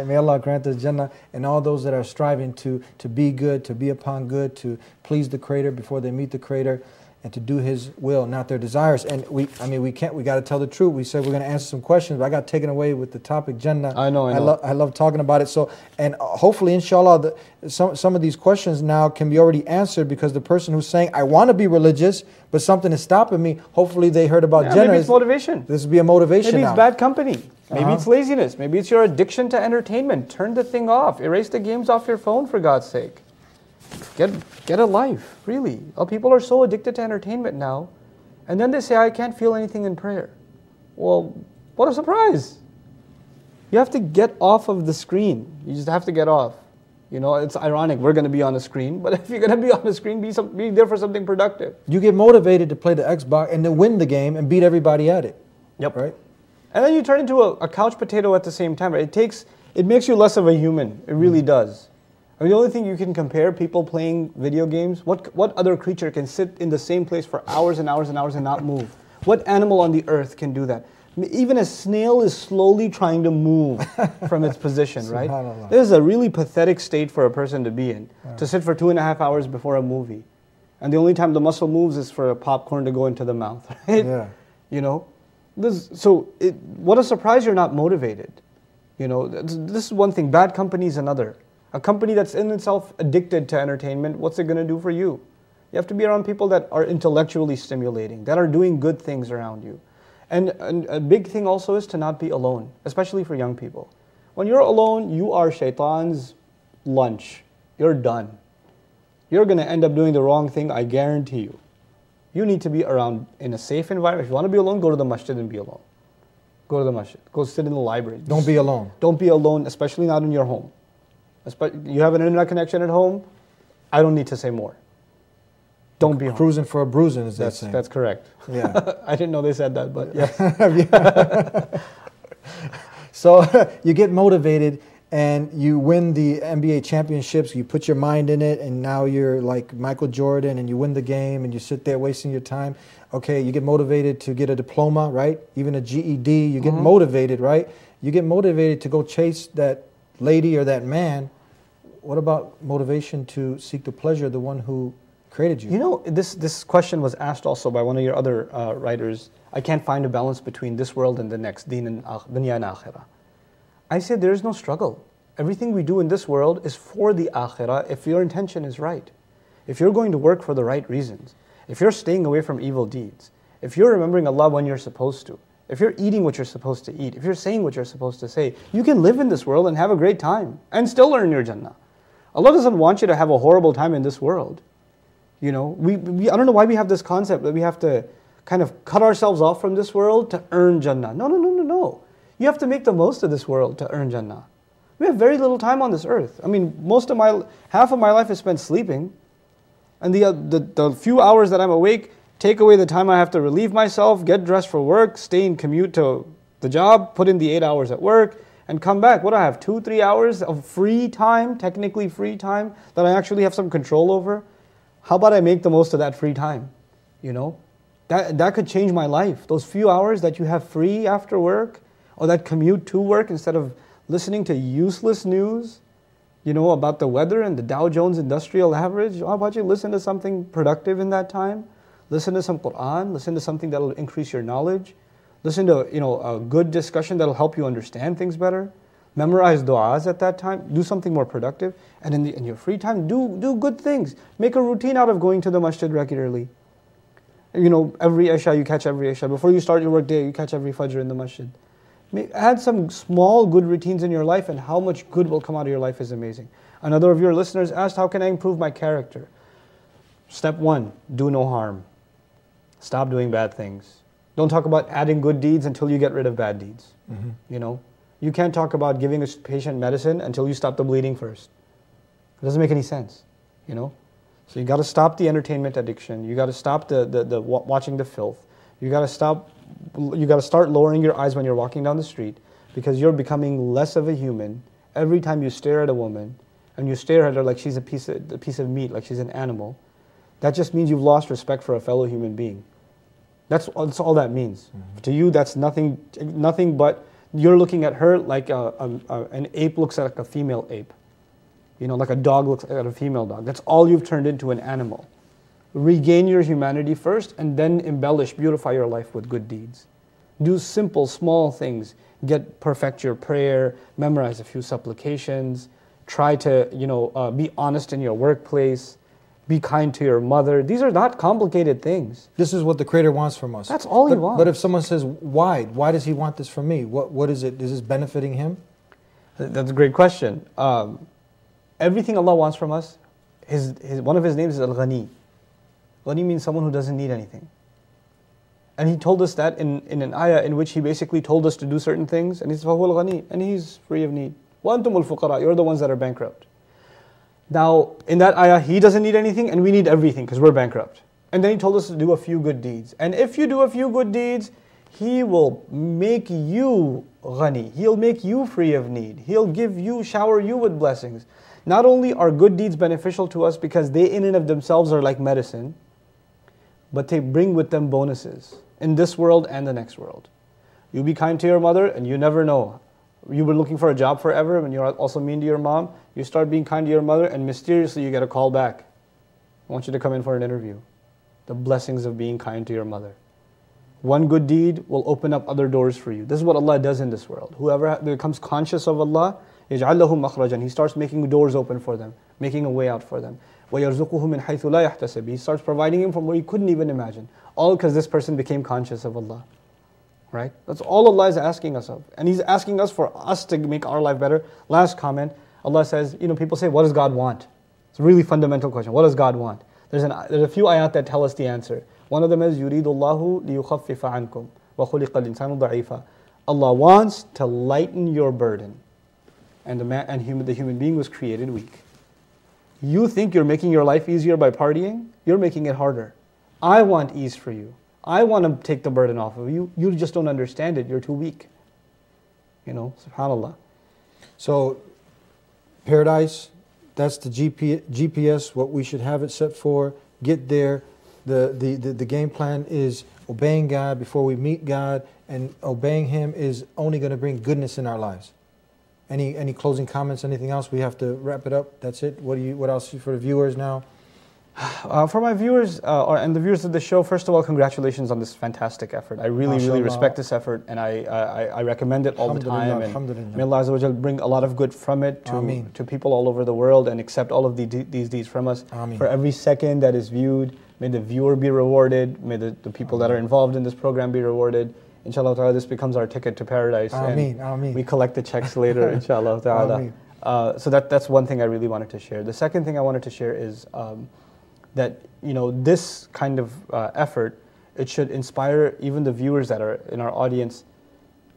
May Allah grant us Jannah, and all those that are striving to be good, to be upon good, to please the Creator before they meet the Creator, and to do His will, not their desires. And we got to tell the truth. We said we're going to answer some questions, but I got taken away with the topic Jannah. I know. I love talking about it. So, and hopefully, inshallah, some of these questions now can be already answered, because the person who's saying, I want to be religious, but something is stopping me, hopefully they heard about Jannah. Maybe it's motivation. This would be a motivation. Maybe it's now. bad company. Maybe it's laziness. Maybe it's your addiction to entertainment. Turn the thing off. Erase the games off your phone, for God's sake. Get a life, really. People are so addicted to entertainment now. And then they say, I can't feel anything in prayer. Well, what a surprise. You have to get off of the screen. You just have to get off. You know, it's ironic. We're going to be on the screen. But if you're going to be on the screen, be there for something productive. You get motivated to play the Xbox and to win the game and beat everybody at it. Yep. Right? And then you turn into a couch potato at the same time. Right? It makes you less of a human. It really does. I mean, the only thing you can compare people playing video games, what other creature can sit in the same place for hours and hours and hours and not move? What animal on the earth can do that? Even a snail is slowly trying to move from its position, right? This is a really pathetic state for a person to be in, to sit for 2.5 hours before a movie. And the only time the muscle moves is for a popcorn to go into the mouth, right? Yeah. You know? What a surprise you're not motivated. You know, this is one thing. Bad company is another. A company that's in itself addicted to entertainment, what's it going to do for you? You have to be around people that are intellectually stimulating, that are doing good things around you. And a big thing also is to not be alone, especially for young people. When you're alone, you are shaitan's lunch. You're done. You're going to end up doing the wrong thing, I guarantee you. You need to be around in a safe environment. If you want to be alone, go to the masjid and be alone. Go to the masjid. Go sit in the library. Don't be alone. Don't be alone, especially not in your home. You have an internet connection at home, I don't need to say more. Don't be home. Cruising for a bruising, is that saying? That's correct. Yeah. I didn't know they said that, but yes. So you get motivated and you win the NBA championships, you put your mind in it, and now you're like Michael Jordan and you win the game and you sit there wasting your time. Okay, you get motivated to get a diploma, right? Even a GED, you get motivated, right? You get motivated to go chase that lady or that man. What about motivation to seek the pleasure of the one who created you? You know, this question was asked also by one of your other writers. I can't find a balance between this world and the next, Deen and Dunya and Akhirah. I said there is no struggle. Everything we do in this world is for the Akhirah if your intention is right. If you're going to work for the right reasons, if you're staying away from evil deeds, if you're remembering Allah when you're supposed to, if you're eating what you're supposed to eat, if you're saying what you're supposed to say, you can live in this world and have a great time and still earn your Jannah. Allah doesn't want you to have a horrible time in this world. You know, I don't know why we have this concept that we have to kind of cut ourselves off from this world to earn Jannah. No. You have to make the most of this world to earn Jannah. We have very little time on this earth. I mean, half of my life is spent sleeping. And the few hours that I'm awake, take away the time I have to relieve myself, get dressed for work, stay and commute to the job, put in the 8 hours at work, and come back. What do I have, 2-3 hours of free time, technically free time, that I actually have some control over? How about I make the most of that free time? You know, that could change my life. Those few hours that you have free after work, or that commute to work instead of listening to useless news, you know, about the weather and the Dow Jones Industrial Average. How about you listen to something productive in that time? Listen to some Quran, listen to something that will increase your knowledge. Listen to, you know, a good discussion that will help you understand things better. Memorize du'as at that time. Do something more productive. And in your free time, do good things. Make a routine out of going to the masjid regularly. You know, every Isha, you catch every Isha. Before you start your work day, you catch every Fajr in the masjid. Add some small good routines in your life, and how much good will come out of your life is amazing. Another of your listeners asked, how can I improve my character? Step 1, do no harm. Stop doing bad things. Don't talk about adding good deeds until you get rid of bad deeds. You know, you can't talk about giving a patient medicine until you stop the bleeding first. It doesn't make any sense, you know. So you got to stop the entertainment addiction. You got to stop the watching the filth. You got to start lowering your eyes when you're walking down the street, because you're becoming less of a human every time you stare at a woman and you stare at her like she's a piece of meat, like she's an animal. That just means you've lost respect for a fellow human being. That's all that means. To you, that's nothing but You're looking at her like an ape looks at like a female ape. Like a dog looks at a female dog. That's all you've turned into, an animal. Regain your humanity first and then embellish, beautify your life with good deeds. Do simple, small things. Perfect your prayer, memorize a few supplications, try to, be honest in your workplace, be kind to your mother. These are not complicated things. This is what the Creator wants from us. That's all He wants. But if someone says, why? Why does He want this from me? What is it? Is this benefiting Him? That's a great question. Everything Allah wants from us, one of His names is Al-Ghani. Ghani means someone who doesn't need anything. And He told us that in an ayah in which He basically told us to do certain things, and He says, فَهُوَ الْغَنِي, and He's free of need. وَأَنْتُمُ الْفُقَرَاء, you're the ones that are bankrupt. Now, in that ayah, He doesn't need anything, and we need everything, because we're bankrupt. And then He told us to do a few good deeds. And if you do a few good deeds, He will make you ghani. He'll make you free of need. He'll shower you with blessings. Not only are good deeds beneficial to us because they in and of themselves are like medicine, but they bring with them bonuses in this world and the next world. You be kind to your mother and you never know. You were looking for a job forever and you're also mean to your mom. You start being kind to your mother and mysteriously you get a call back. I want you to come in for an interview. The blessings of being kind to your mother. One good deed will open up other doors for you. This is what Allah does in this world. Whoever becomes conscious of Allah, يَجْعَلْ لَهُ مَخْرَجًا. He starts making doors open for them, making a way out for them. وَيَرْزُقُهُ مِنْ حَيْثُ لَا يَحْتَسِبُ. He starts providing him from where he couldn't even imagine. All because this person became conscious of Allah. Right? That's all Allah is asking us of. And He's asking us for us to make our life better. Last comment, Allah says, people say, what does God want? It's a really fundamental question. What does God want? There's a few ayat that tell us the answer. One of them is, يُرِيدُ اللَّهُ لِيُخَفِّفَ عَنْكُمْ وَخُلِقَ الْإِنسَانُ ضَعِيفًا. Allah wants to lighten your burden. And the human being was created weak. You think you're making your life easier by partying? You're making it harder. I want ease for you. I want to take the burden off of you. You just don't understand it. You're too weak. Subhanallah. So, paradise, that's the GPS, what we should have it set for. Get there. The game plan is obeying God before we meet God, and obeying Him is only going to bring goodness in our lives. Any closing comments? Anything else? We have to wrap it up. That's it. What else for the viewers now? For my viewers and the viewers of the show, first of all, congratulations on this fantastic effort. I really respect this effort, and I recommend it all the time. And may Allah Azza wa Jal bring a lot of good from it to people all over the world, and accept all of these deeds from us. Ameen. For every second that is viewed, may the viewer be rewarded. May the people that are involved in this program be rewarded. Inshallah ta'ala, this becomes our ticket to paradise. Ameen. Ameen. We collect the checks later, inshallah ta'ala. So that's one thing I really wanted to share. The second thing I wanted to share is that this kind of effort, it should inspire even the viewers that are in our audience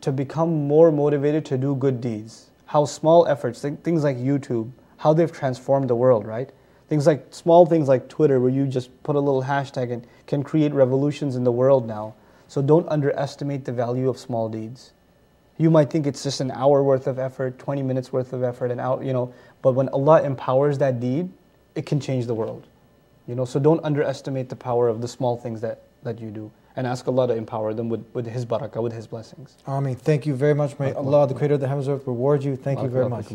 to become more motivated to do good deeds. How small efforts, things like YouTube, how they've transformed the world, right? Small things like Twitter, where you just put a little hashtag and can create revolutions in the world now. So don't underestimate the value of small deeds. You might think it's just an hour worth of effort, 20 minutes worth of effort, but when Allah empowers that deed, it can change the world. So don't underestimate the power of the small things that you do, and ask Allah to empower them with His barakah, with His blessings. Ameen. Thank you very much. May Allah, the Creator of the heavens and earth, reward you. Thank you very much.